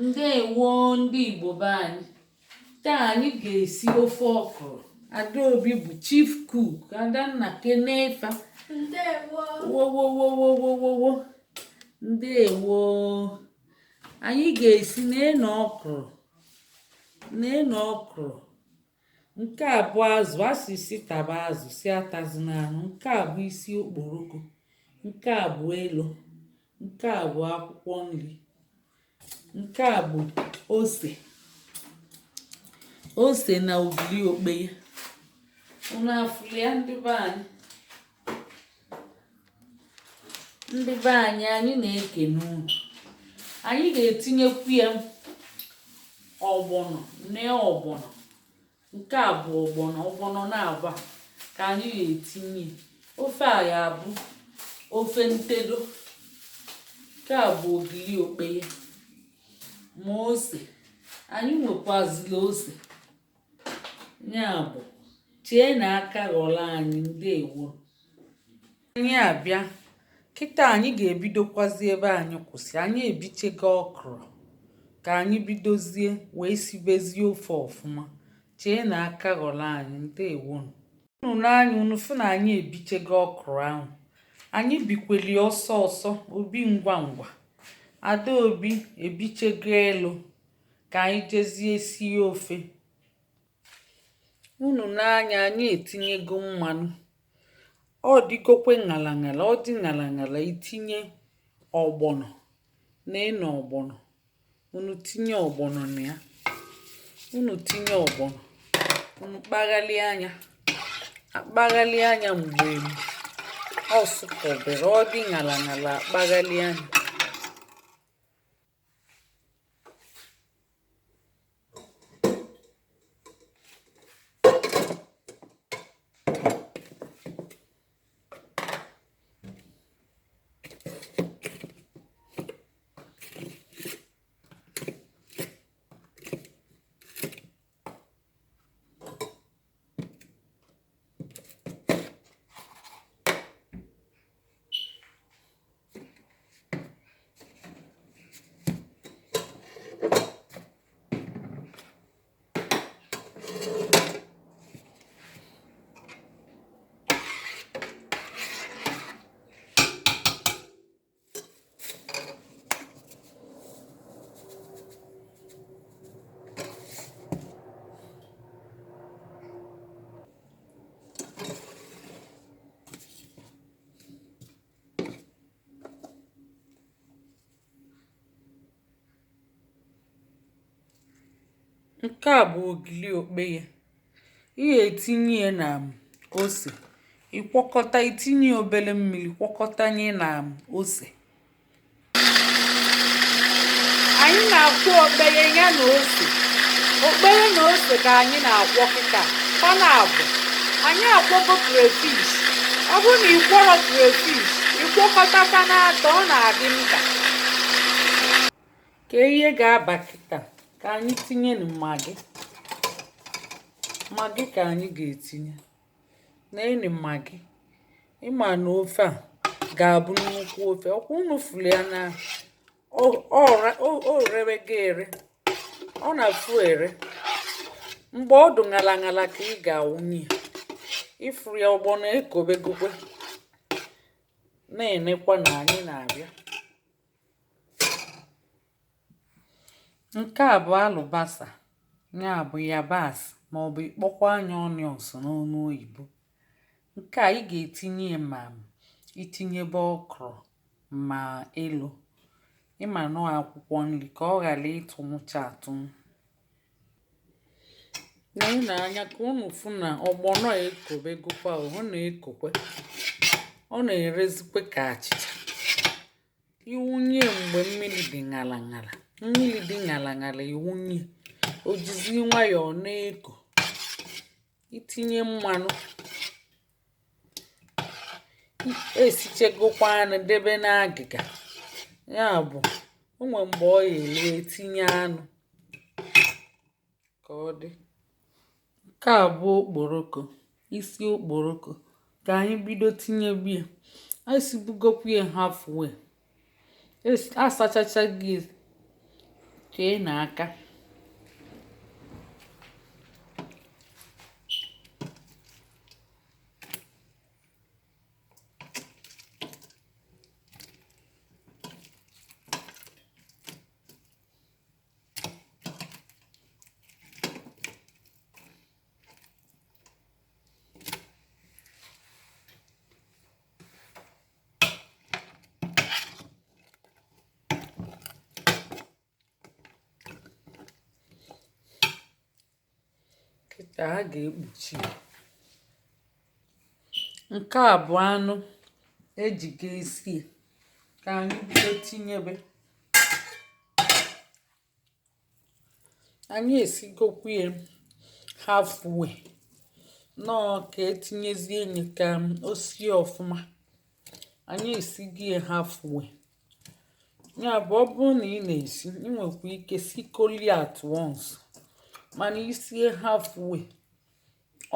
Ndewo ndị Igbo be anyị. Taa anyị ga-esi ofe ọkrọ. Adaobi bụ chief cook. Adanna kenefa. Ndewo. Wowowowowowo. Ndewo. Anyị ga-esi n'enu ọkrọ. Nke a bụ azụ, asịsị taba azụ si atazina anụ. Nke a bụ isi okporoko. Nke a bụ elo. Nke a bụ akwụkwọ nri. Nke a bụ ose na ogiri okpeye. Unu afụrụ ya ndị be anyị? Ndị be anyị, anyị na-ekene unu. Anyị ga-etinyekwu ya ọgbọnọ. Nke a bụ ọgbọnọ na-aba ka anyị ga-etinye. Ofe a ya bụ ofe ntedo. Nke a bụ ogiri okpeye ma ose. Anyị nwekwazila ose. Ya bụ chie na aka ghọrọ anyị. Ndewo. Anyị abịa kịta, anyị ga-ebidokwazi ebe anyị kwụsị. Anyị ebichego ọkrọ ka anyị bidozie wee sibezie ofe ọfụma. Chie na aka ghọrọ anyị. Ndewo. Unu n'anya, unu fụ na anyị ebichego ọkrọ ahụ. Anyị bikweli ọsọ obi ngwa ngwa. Adaobi ebichego elu ka anyị jezie sie ofe. Unu n'anya, anyị etinyego mmanụ. Ọ dịgokwe ṅala ọ dị ṅala itinye ọgbọnọ. Na-eno ọgbọnọ. Unu tinye ọgbọnọ na ya. Unu tinye ọgbọnọ. Unu kpaghalie anya. Akpaghalie anya mgbe ọ sụkọbere. Ọ dị ṅala akpaghalie anya. Nke a bụ ogiri okpeye. Ị ga-etinye ya na ose. Ịkwọkọta, itinye obere mmiri, kwọkọtanye na ose. Anyị na-akwọ okpeye ya na ose. Okpeye na ose ka anyị na-akwọ kịta. Pana abụ. Anyị akwọgo crayfish. Ọ bụrụ na ịkwọrọ crayfish, ịkwọkọtakwa na-atọ, ọ na-adị mkpa. Ka ihe ga-aba kịta. Ka anyị tinye magi ka anyị ga-etinye. Na-eni magi. Ịma na ofe a ga-abụ nnukwu ofe. Ọkwa unu fụrụ ya na o rewego ere. Ọ na-afụ ere. Mgbe ọ dị ṅala ka ị ga-awụnye ya. Ịfụrụ ya ọgbọnọ ekobegokwe. Na-enekwa na anyị na-abịa. Nke a bụ alụbasa. Ya bụ yabasị maọbụ ịkpọkwa anya onions n'ọnụ oyibo. Nke a ị ga-etinye ma itinyebe ọkrọ ma elu. Ịma nọ akwụkwọ nri ka ọ ghara ịtụnwụcha atụnwụ. Na-anya ka unu fụ na ọgbọnọ ekobegokwa. Ọ na-ekokwe. Ọ na-erezikwe ka achịcha. Iwunye mgbe mmiri dị ṅala. Mmiri dị ṅala iwunye. O jizi nwayọọ na-eko. Itinye mmanụ. Esichegokwa anụ debe n'agịga. Ya bụ onwe mgbe ọ ga-elu etinye anụ ka ọ dị. Nke a bụ okporoko. Isi okporoko ka anyị bido tinye biya. Esibugokwa ya halfway. Asachacha gị tee n'aka. Kịta a ga-ekpuchi. Nke a bụ anụ eji ga-esi ka anyị bido tinyebe. Anyị esigokwu ya halfway nọọ ka etinyezie enyi ka o sie ọfụma. Anyị esigo ya halfway, ya bụ ọ bụrụ na ị na-esi, ị nwekwa ike sikolie at once, mana isie halfway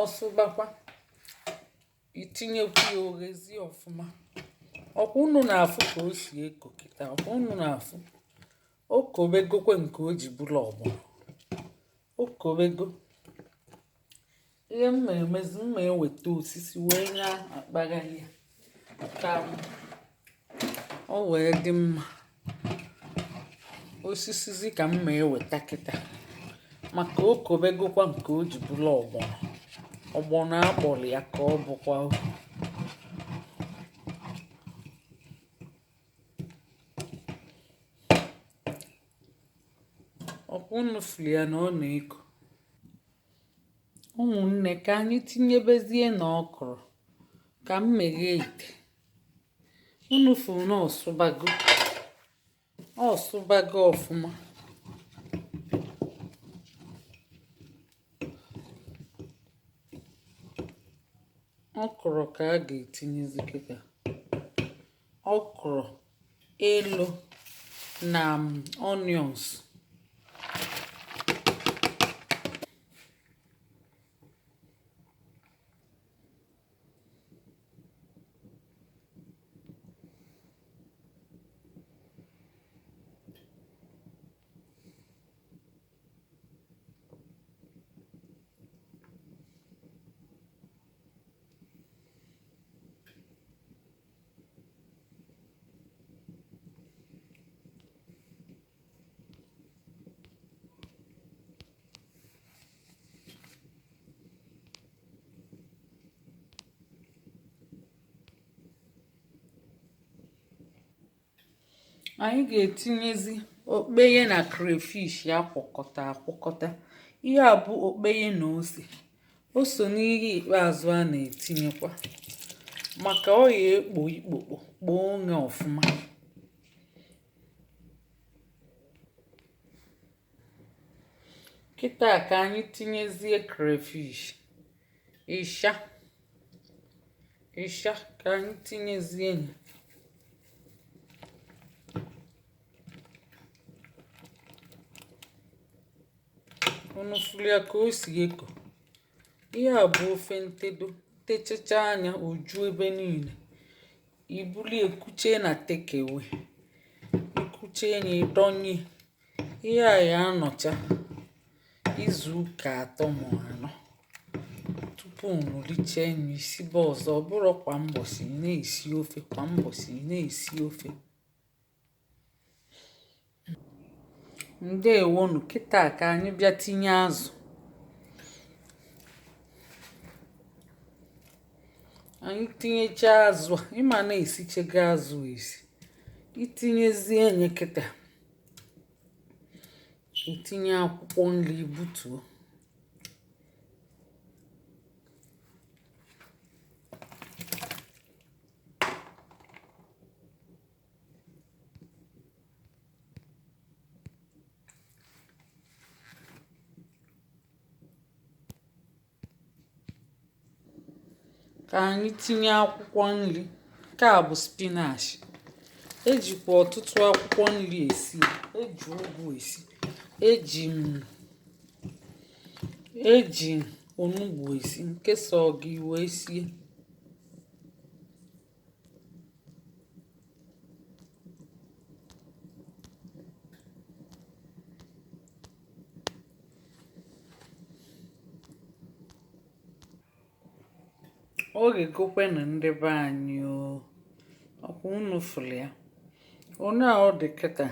ọsụbakwa itinyekwu ya oghezie ọfụma. Ọkwa unu na-afụ ka o si eko kịta, ọkwa unu na-afụ o kobegokwe nke o ji bụrụ ọgbọnọ. O kobego. Ihe mma emezi, mma eweta osisi wee na-akpagharị ya ka o wee dị mma. Osisizi ka mma eweta kịta maka o kobegokwa nke o ji bụrụ ọgbọnọ. Ọgbọnọ akpọrọ ya ka ọ bụkwa. Ọkwa unu fụrụ ya na ọ na-eko. Ụmụnne, ka anyị tinyebezie na okoro ka m meghee ite. Unu fụrụ na ọsụbago ọfụma. Okoro ka a ga-etinyezi kịta. Okoro, elu na onions. Anyị ga-etinyezi okpeye na crayfish akwọkọta. Ihe a bụ okpeye na ose. O so n'ihe ikpeazụ a na-etinyekwa maka ọ ya ekpo ikpokpo kpoo onye ọfụma. Kịta ka anyị tinyezie crayfish. Ịsha ka anyị tinyezie ya. Unu fụrụ ya ka o si eko. Ihe a bụ ofe ntedo. Techacha anya oju ebe niile. Ibuli ekuche na tekewe. Ikuche ya ịdọnye. Ihe a ya anọcha izu ụka 3 ma 4 tupu unu richee nri sibe ọzọ. Ọ bụrụ kwa mbọsị na-esi ofe, kwa mbọsị na-esi ofe. Ndewonu. Kịta ka anyị bịa tinye azụ. Anyị tinyechaa azụ a, ịma na-esichego azụ esi. Itinyezie enye kịta, itinye akwụkwọ nri butuo. Ka anyị tinye akwụkwọ nri. Nke a bụ spinach. Ejikwa ọtụtụ akwụkwọ nri esi. Eji ụgụ esi. Eji onugbu esi. Nke so gị wee sie. oge gokwenụ ndị be anyị ọkwa unu fụrụ ya onye a ọ dị kịta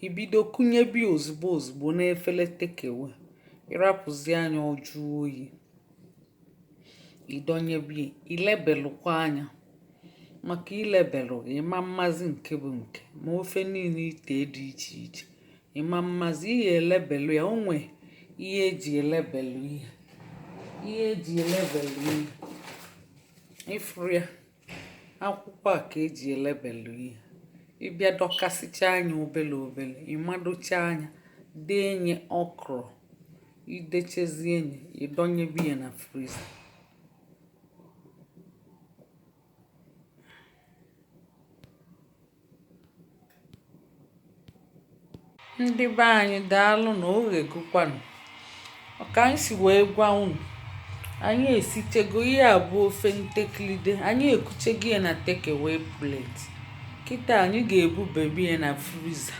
ibido kụnyebi ozugbo ozugbo n'efere tekewe ịrapụzi anya ọjụ oyi idonyebi ilebelụkwa anya maka ilebelụ ịma mmazi nke bụ nke ma ofe niile ite dị iche iche ịma mmazi ihe elebelụ ya onwe ihe eji elebelụ ihe ifuru ya akwụkwọ a ka eji elebelụ ihe ịbịa dọkasịcha anya obele ịmadocha anya dee nye okro idechezi enyi ịdọnyebi ya na friza ndị be anyị daalụ na oge gụkwanụ ọka anyị si wee gwa unu anyị esitego ihe abụọ ofe nteklide anyị ekuchego ya na takeaway plate kịta anyị ga-ebubebi ya na friza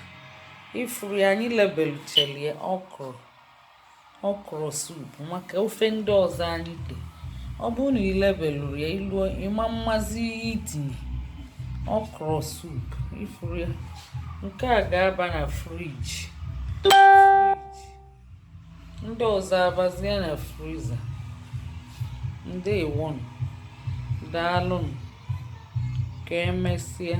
ifuru ya anyị lebelụchelie okro soup maka ofe ndị ọzọ anyị dị ọ bụrụ na ilebelụrụ ya iluo ịma mmazi ihe itinye okro soup ifuru ya nke a ga-aba na friji ndị ọzọ abazie na friza ndewonu daalụnụ ka emesịa.